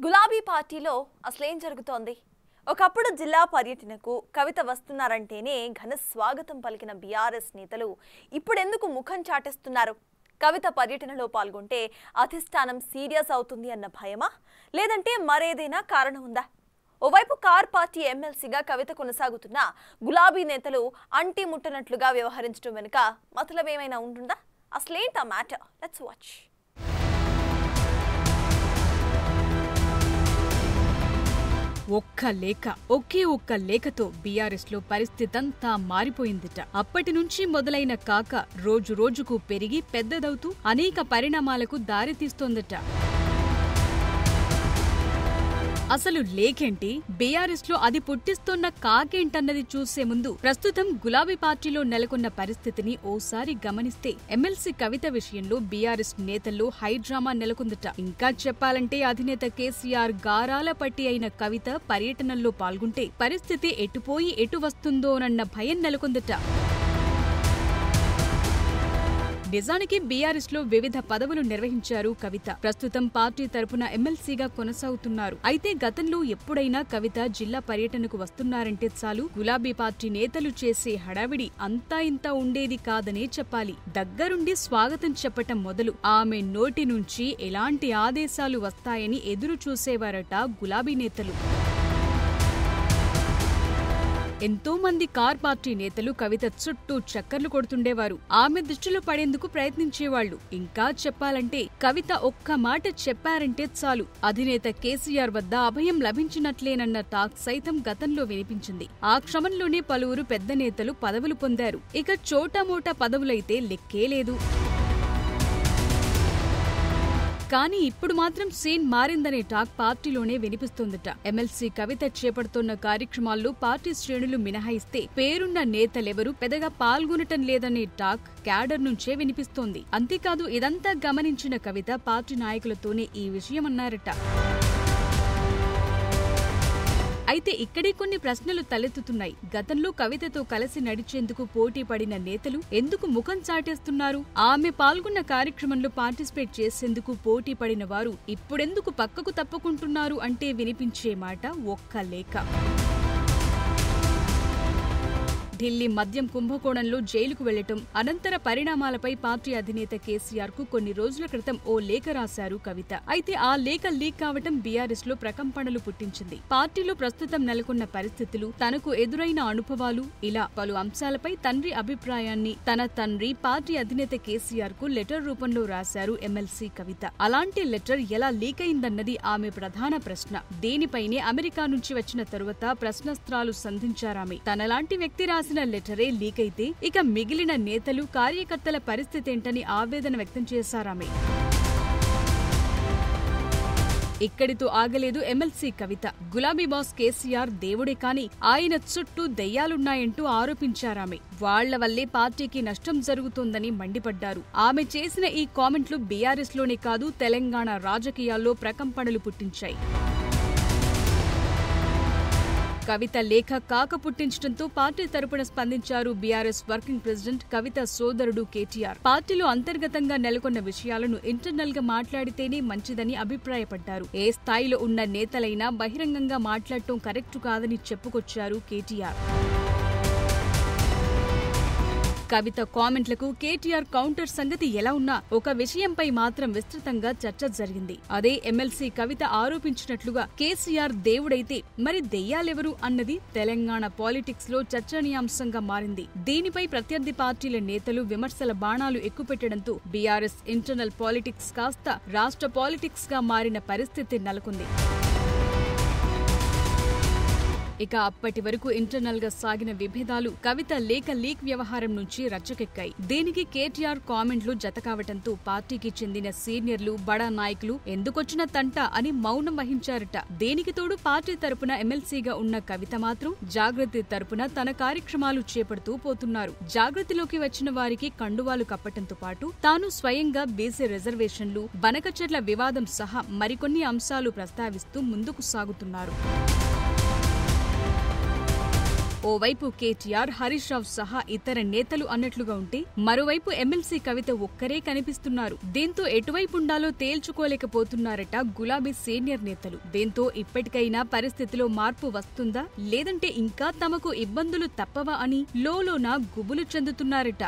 గులాబీ పార్టీలో అసలేం జరుగుతోంది? ఒకప్పుడు జిల్లా పర్యటనకు కవిత వస్తున్నారంటేనే ఘన స్వాగతం పలికిన బీఆర్ఎస్ నేతలు ఇప్పుడెందుకు ముఖం చాటేస్తున్నారు? కవిత పర్యటనలో పాల్గొంటే అధిష్టానం సీరియస్ అవుతుంది అన్న భయమా, లేదంటే మరేదైనా కారణం ఉందా? ఓవైపు కార్ పార్టీ ఎమ్మెల్సీగా కవిత కొనసాగుతున్న గులాబీ నేతలు అంటి ముట్టనట్లుగా వ్యవహరించడం వెనుక మతలబేమైనా ఉంటుందా? అసలేంటా మ్యాటర్? Let's watch. ఒకే ఒక్క లేఖతో బీఆర్ఎస్ లో పరిస్థితంతా మారిపోయిందిట. అప్పటి నుంచి మొదలైన కాక రోజు రోజుకు పెరిగి పెద్దదవుతూ అనేక పరిణామాలకు దారితీస్తోందట. అసలు లేఖేంటి, బీఆర్ఎస్ లో అది పుట్టిస్తోన్న కాకేంటన్నది చూసే ముందు ప్రస్తుతం గులాబీ పార్టీలో నెలకొన్న పరిస్థితిని ఓసారి గమనిస్తే ఎమ్మెల్సీ కవిత విషయంలో బీఆర్ఎస్ నేతల్లో హైడ్రామా నెలకొందట. ఇంకా చెప్పాలంటే అధినేత కేసీఆర్ గారాల పట్టి అయిన కవిత పర్యటనల్లో పాల్గొంటే పరిస్థితి ఎటుపోయి ఎటు వస్తుందోనన్న భయం నెలకొందట. నిజానికి బీఆర్ఎస్ లో వివిధ పదవులు నిర్వహించారు కవిత. ప్రస్తుతం పార్టీ తరపున ఎమ్మెల్సీగా కొనసాగుతున్నారు. అయితే గతంలో ఎప్పుడైనా కవిత జిల్లా పర్యటనకు వస్తున్నారంటే చాలు గులాబీ పార్టీ నేతలు చేసే హడావిడి అంతా ఇంత ఉండేది కాదనే చెప్పాలి. దగ్గరుండి స్వాగతం చెప్పటం మొదలు ఆమె నోటి నుంచి ఎలాంటి ఆదేశాలు వస్తాయని ఎదురు చూసేవారట గులాబీ నేతలు. ఎంతో మంది కార్ పార్టీ నేతలు కవిత చుట్టూ చక్కర్లు కొడుతుండేవారు. ఆమె దృష్టిలో పడేందుకు ప్రయత్నించేవాళ్లు. ఇంకా చెప్పాలంటే కవిత ఒక్క మాట చెప్పారంటే చాలు అధినేత కేసీఆర్ వద్ద అభయం లభించినట్లేనన్న టాక్ సైతం గతంలో వినిపించింది. ఆ క్రమంలోనే పలువురు పెద్ద నేతలు పదవులు పొందారు. ఇక చోటామోటా పదవులైతే లెక్కే లేదు. కానీ ఇప్పుడు మాత్రం సీన్ మారిందనే టాక్ పార్టీలోనే వినిపిస్తోందట. ఎమ్మెల్సీ కవిత చేపడుతున్న కార్యక్రమాల్లో పార్టీ శ్రేణులు మినహాయిస్తే పేరున్న నేతలెవరూ పెద్దగా పాల్గొనటం లేదనే టాక్ క్యాడర్ నుంచే వినిపిస్తోంది. అంతేకాదు ఇదంతా గమనించిన కవిత పార్టీ నాయకులతోనే ఈ విషయం అన్నారట. అయితే ఇక్కడే కొన్ని ప్రశ్నలు తలెత్తుతున్నాయి. గతంలో కవితతో కలిసి నడిచేందుకు పోటీ పడిన నేతలు ఎందుకు ముఖం చాటేస్తున్నారు? ఆమె పాల్గొన్న కార్యక్రమంలో పార్టిసిపేట్ చేసేందుకు పోటీ పడిన వారు ఇప్పుడెందుకు పక్కకు తప్పుకుంటున్నారు అంటే వినిపించే మాట ఒక్క లేఖ. ఢిల్లీ మద్యం కుంభకోణంలో జైలుకు వెళ్లటం, అనంతర పరిణామాలపై పార్టీ అధినేత కేసీఆర్ కు కొన్ని రోజుల క్రితం ఓ లేఖ రాశారు కవిత. అయితే ఆ లేఖ లీక్ కావటం బీఆర్ఎస్ లో ప్రకంపనలు పుట్టించింది. పార్టీలో ప్రస్తుతం నెలకొన్న పరిస్థితులు, తనకు ఎదురైన అనుభవాలు, ఇలా పలు అంశాలపై తండ్రి అభిప్రాయాన్ని తన తండ్రి పార్టీ అధినేత కేసీఆర్ కు లెటర్ రూపంలో రాశారు ఎమ్మెల్సీ కవిత. అలాంటి లెటర్ ఎలా లీక్ అయిందన్నది ఆమె ప్రధాన ప్రశ్న. దీనిపైనే అమెరికా నుంచి వచ్చిన తరువాత ప్రశ్నాస్త్రాలు సంధించారామె. తనలాంటి వ్యక్తి రాసిన లెటరే లీక్ అయితే ఇక మిగిలిన నేతలు, కార్యకర్తల పరిస్థితేంటని ఆవేదన వ్యక్తం చేశారామె. ఇక్కడితో ఆగలేదు ఎమ్మెల్సీ కవిత. గులాబీ బాస్ కేసీఆర్ దేవుడే కాని ఆయన చుట్టూ దెయ్యాలున్నాయంటూ ఆరోపించారామె. వాళ్ల వల్లే పార్టీకి నష్టం జరుగుతోందని మండిపడ్డారు. ఆమె చేసిన ఈ కామెంట్లు బీఆర్ఎస్ లోనే కాదు తెలంగాణ రాజకీయాల్లో ప్రకంపనలు పుట్టించాయి. కవిత లేఖ కాక పుట్టించడంతో పార్టీ తరపున స్పందించారు బీఆర్ఎస్ వర్కింగ్ ప్రెసిడెంట్ కవిత సోదరుడు కేటీఆర్. పార్టీలో అంతర్గతంగా నెలకొన్న విషయాలను ఇంటర్నల్ గా మాట్లాడితేనే మంచిదని అభిప్రాయపడ్డారు. ఏ స్థాయిలో ఉన్న నేతలైనా బహిరంగంగా మాట్లాడటం కరెక్టు కాదని చెప్పుకొచ్చారు కేటీఆర్. కవిత కామెంట్లకు కేటీఆర్ కౌంటర్ సంగతి ఎలా ఉన్నా ఒక విషయంపై మాత్రం విస్తృతంగా చర్చ జరిగింది. అదే ఎమ్మెల్సీ కవిత ఆరోపించినట్లుగా కేసీఆర్ దేవుడైతే మరి దెయ్యాలెవరు అన్నది తెలంగాణ పాలిటిక్స్ లో చర్చనీయాంశంగా మారింది. దీనిపై ప్రత్యర్థి పార్టీల నేతలు విమర్శల బాణాలు ఎక్కుపెట్టడంతో బీఆర్ఎస్ ఇంటర్నల్ పాలిటిక్స్ కాస్త రాష్ట్ర పాలిటిక్స్ గా మారిన పరిస్థితి నెలకొంది. ఇక అప్పటి వరకు ఇంటర్నల్ గా సాగిన విభేదాలు కవిత లేఖ లీక్ వ్యవహారం నుంచి రచ్చకెక్కాయి. దీనికి కేటీఆర్ కామెంట్లు జతకావటంతో పార్టీకి చెందిన సీనియర్లు, బడా నాయకులు ఎందుకొచ్చిన తంట అని మౌనం వహించారట. దేనికి తోడు పార్టీ తరపున ఎమ్మెల్సీగా ఉన్న కవిత మాత్రం జాగృతి తరపున తన కార్యక్రమాలు చేపడుతూ పోతున్నారు. జాగృతిలోకి వచ్చిన వారికి కండువాలు కప్పటంతో పాటు తాను స్వయంగా బీసీ రిజర్వేషన్లు, బనకచెర్ల వివాదం సహా మరికొన్ని అంశాలు ప్రస్తావిస్తూ ముందుకు సాగుతున్నారు. ఓవైపు కేటీఆర్, హరీష్ రావు సహా ఇతర నేతలు అన్నట్లుగా ఉంటే మరోవైపు ఎమ్మెల్సీ కవిత ఒక్కరే కనిపిస్తున్నారు. దీంతో ఎటువైపు ఉండాలో తేల్చుకోలేకపోతున్నారట గులాబీ సీనియర్ నేతలు. దీంతో ఇప్పటికైనా పరిస్థితిలో మార్పు వస్తుందా లేదంటే ఇంకా తమకు ఇబ్బందులు తప్పవా అని లోలోన గుబులు చెందుతున్నారట.